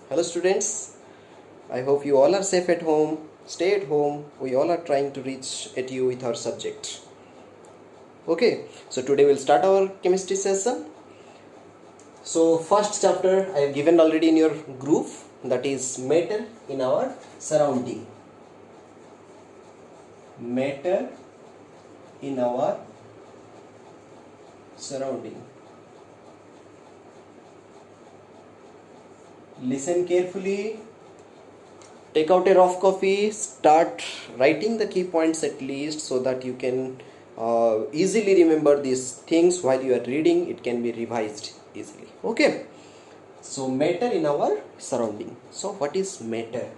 Hello students, I hope you all are safe at home. Stay at home. We all are trying to reach at you with our subject. Okay, so today we'll start our chemistry session. So first chapter I have given already in your group, that is matter in our surrounding. Matter in our surrounding. Listen carefully. Take out a rough copy, start writing the key points at least so that you can easily remember these things while you are reading. It can be revised easily. Okay, so matter in our surrounding. So what is matter?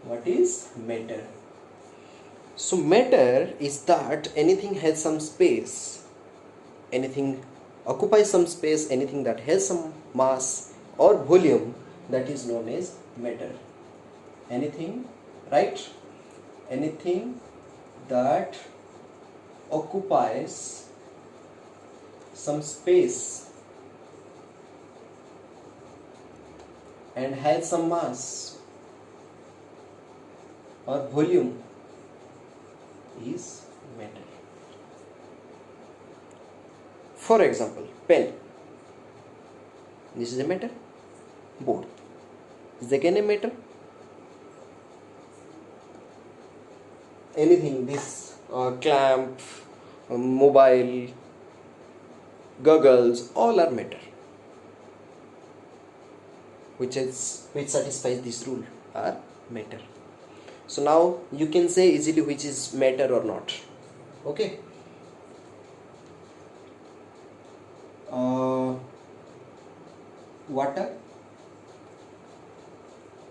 What is matter? So matter is that anything has some space, anything occupies some space, anything that has some mass or volume, that is known as matter. Anything, right? Anything that occupies some space and has some mass or volume is matter. For example, pen. This is a matter. Board is again a matter. Anything, this clamp, mobile, goggles, all are matter. Which satisfies this rule are matter. So now you can say easily which is matter or not. Okay. Water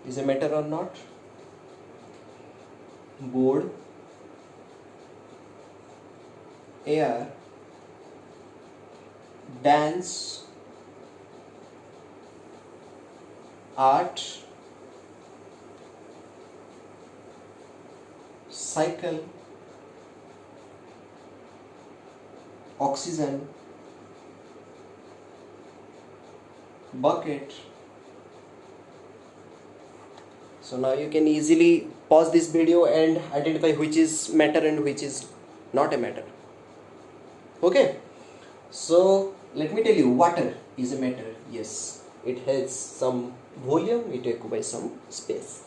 is a matter or not? Board, air, dance, art, cycle, oxygen, bucket. So now you can easily pause this video and identify which is matter and which is not a matter. Okay, so let me tell you, water is a matter. Yes, it has some volume, it occupies some space.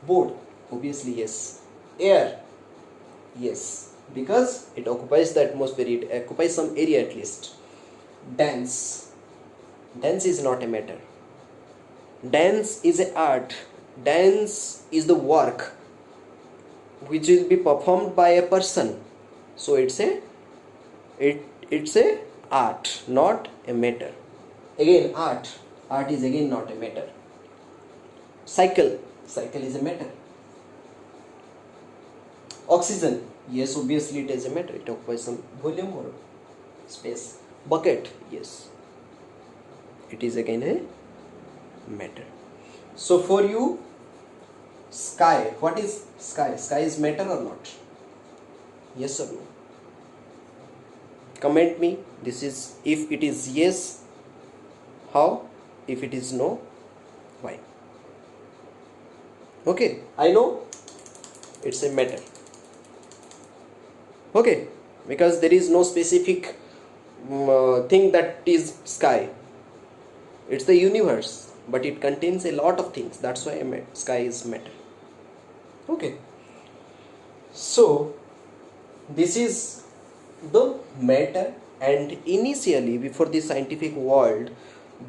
Board, obviously yes. Air, yes, because it occupies the atmosphere, it occupies some area at least. Dance is not a matter. Dance is a art. Dance is the work which will be performed by a person. So it's a art, not a matter. Again, art is again not a matter. Cycle is a matter. Oxygen, yes, obviously it is a matter, it occupies some volume or space. Bucket, yes, it is again a matter. So for you, sky, what is sky? Sky is matter or not? Yes or no? Comment me. This is, if it is yes, how? If it is no, why? Okay, I know it's a matter. Okay, because there is no specific thing that is sky. It's the universe, but it contains a lot of things. That's why sky is matter. Okay, so this is the matter. And initially, before the scientific world,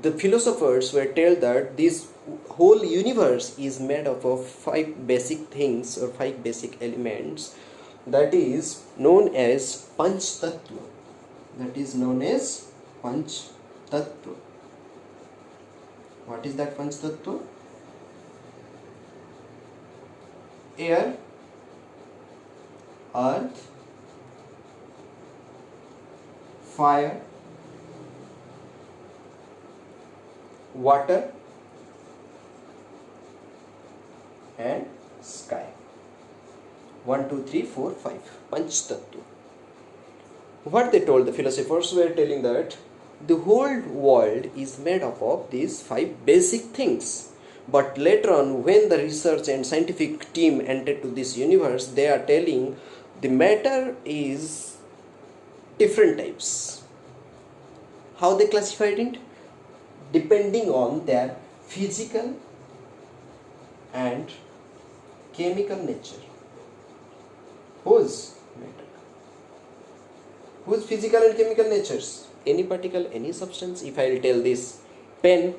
the philosophers were told that this whole universe is made up of 5 basic things or 5 basic elements, that is known as Panch Tattva. That is known as Panch Tattva. What is that Panch Tattva? Air, earth, fire, water, and sky. 1, 2, 3, 4, 5. Panch Tattva. What they told, the philosophers were telling that the whole world is made up of these 5 basic things, But later on, when the research and scientific team entered to this universe, they are telling the matter is different types. How they classified it? Depending on their physical and chemical nature. Whose matter? Whose physical and chemical natures? Any particle, any substance. If I will tell this pen,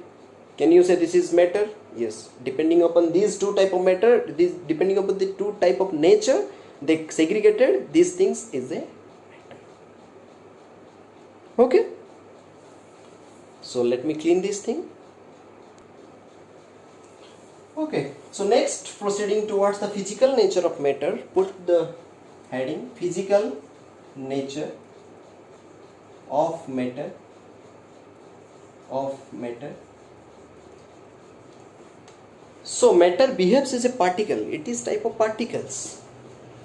can you say this is matter? Yes. Depending upon these two type of matter, depending upon the two type of nature, they segregated these things is a matter. Okay. So let me clean this thing. Okay. So next, proceeding towards the physical nature of matter, put the heading physical nature of matter. So matter behaves as a particle. It is type of particles.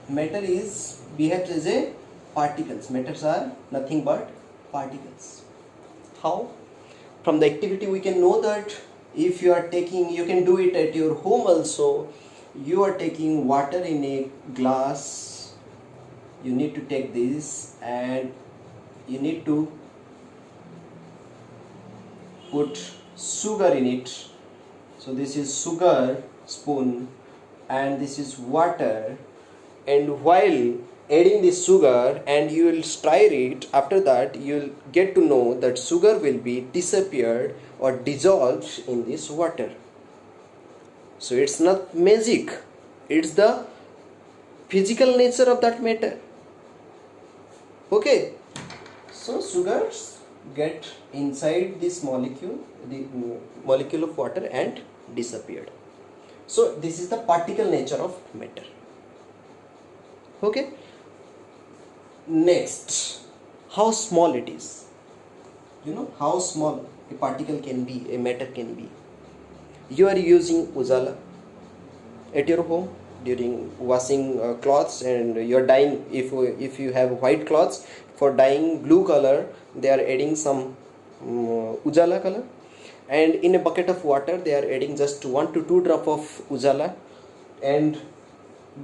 Matter behaves as a particles. Matters are nothing but particles. How? From the activity we can know that if you are taking, you can do it at your home also. You are taking water in a glass. You need to take this and you need to put sugar in it. So this is sugar spoon and this is water, and while adding this sugar and you will stir it, after that you will get to know that sugar will be disappeared or dissolved in this water. So it's not magic, it's the physical nature of that matter. Okay, so sugars get inside this molecule, the molecule of water, and disappeared. So this is the particle nature of matter. Okay. Next, how small it is. You know how small a particle can be, a matter can be. You are using Ujala at your home during washing clothes, and you're dyeing. If you have white clothes, for dyeing blue color, they are adding some Ujala color, and in a bucket of water they are adding just 1 to 2 drop of Ujala, and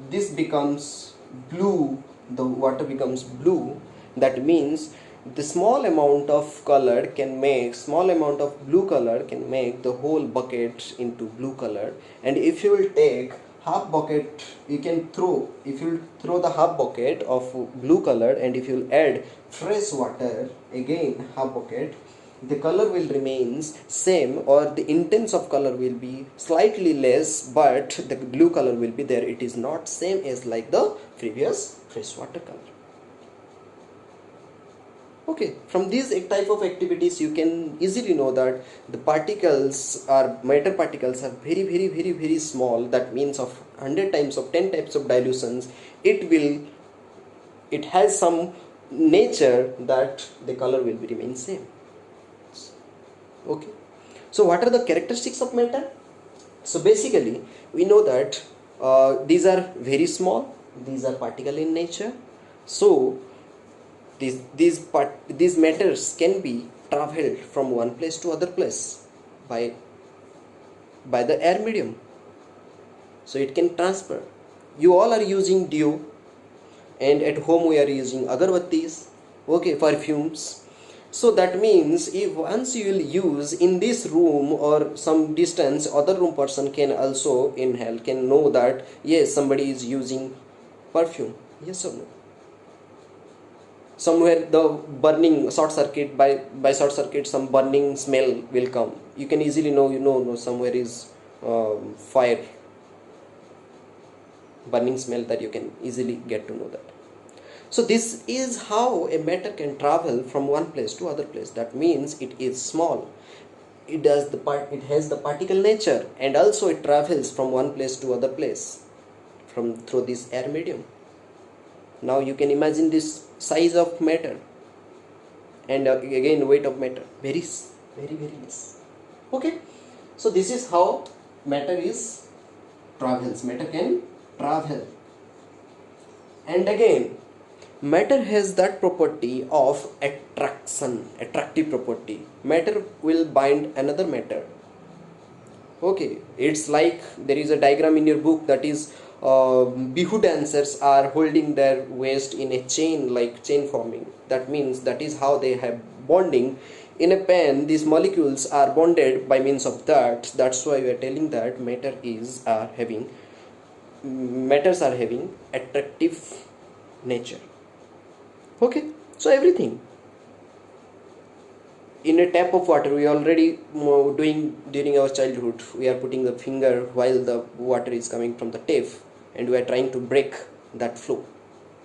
this becomes blue. The water becomes blue. That means the small amount of color can make, small amount of blue color can make the whole bucket into blue color. And if you will take half bucket, you can throw, if you throw the half bucket of blue color, and if you add fresh water again half bucket, the color will remains same, or the intense of color will be slightly less, but the blue color will be there. It is not same as like the previous fresh water color. Okay, from these type of activities you can easily know that the particles are, matter particles are very small. That means of 100 times of 10 types of dilutions, it has some nature that the color will be remain same. Okay, so what are the characteristics of matter? So basically we know that these are very small, these are particle in nature. So these matters can be traveled from one place to other place by the air medium. So it can transfer. You all are using dew, and at home we are using agarbattis, okay, perfumes. So that means if once you will use in this room or some distance, other room person can also inhale, can know that yes, somebody is using perfume. Yes or no? Somewhere the burning short circuit, by short circuit some burning smell will come. You can easily know, no, somewhere is fire, burning smell, that you can easily get to know that. So this is how a matter can travel from one place to other place. That means it is small. It has the particle nature, and also it travels from one place to other place through this air medium. Now you can imagine this size of matter, and again weight of matter, very less. Okay, so this is how matter travels. Matter can travel, and again matter has that property of attraction, attractive property. Matter will bind another matter. Okay, it's like there is a diagram in your book that is bihu dancers are holding their waist in a chain, like chain forming. That means that is how they have bonding. In a pen, these molecules are bonded by means of that. That's why we are telling that matters are having attractive nature. Okay, so everything in a tap of water we already doing during our childhood, we are putting the finger while the water is coming from the tap, and we are trying to break that flow.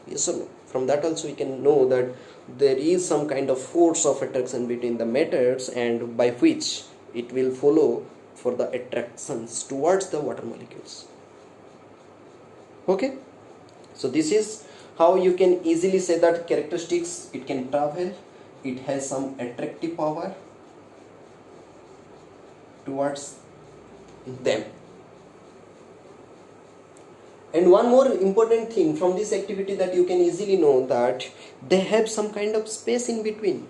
Yes or no? From that also we can know that there is some kind of force of attraction between the matters, and by which it will follow for the attractions towards the water molecules. Okay, so this is how you can easily say that characteristics: it can travel, it has some attractive power towards them. And one more important thing from this activity that you can easily know, that they have some kind of space in between.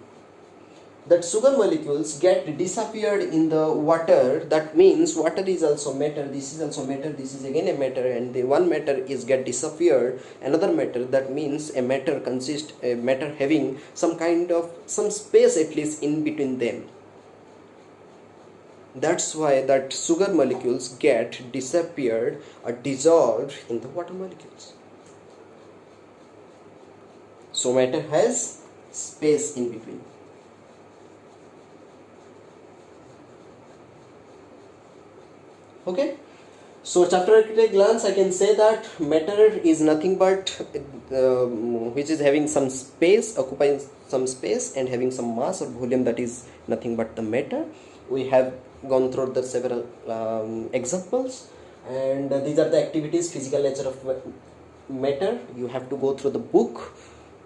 That sugar molecules get disappeared in the water. That means water is also matter, this is also matter, this is again a matter, and the one matter is get disappeared, another matter. That means a matter having some kind of some space at least in between them. That's why that sugar molecules get disappeared or dissolved in the water molecules. So matter has space in between. Okay, so chapter at a glance I can say that matter is nothing but which is having some space, occupying some space and having some mass or volume, that is nothing but the matter. We have gone through the several examples, and these are the activities, physical nature of matter. You have to go through the book.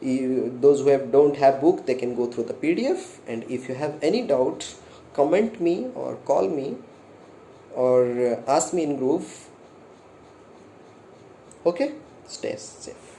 Those who don't have book, they can go through the PDF, and if you have any doubt, comment me or call me or ask me in group. Okay, stay safe.